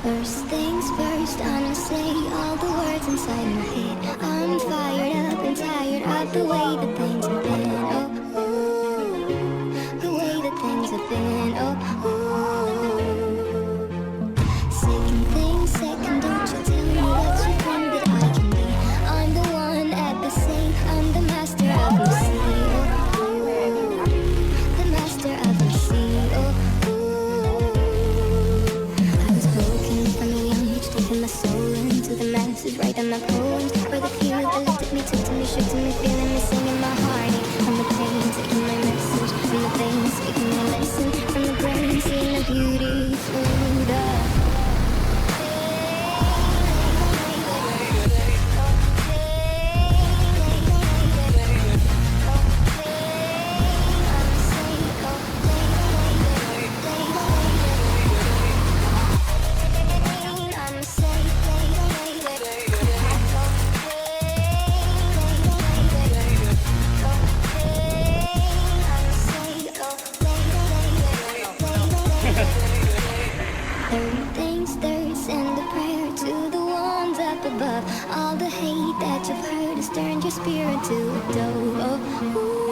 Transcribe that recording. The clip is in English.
First things first, I'ma say all the words inside my head. I'm fired up and tired of the way that things have been. Oh, ooh, the way that things have been. Oh, ooh. Second thing, second, don't you tell me that you think that I can be. I'm the one at the same, I'm the master of the sea. Oh, ooh, the master of the sea. Oh, my soul into the masses, writing my poems for the few that looked at me, took to me, shook to me, feeling me, singing my heartache. From the pain, taking my message, from the veins, speaking my lesson, from the brain, seeing the beauty through the all the hate that you've heard has turned your spirit to a dove. Oh, ooh.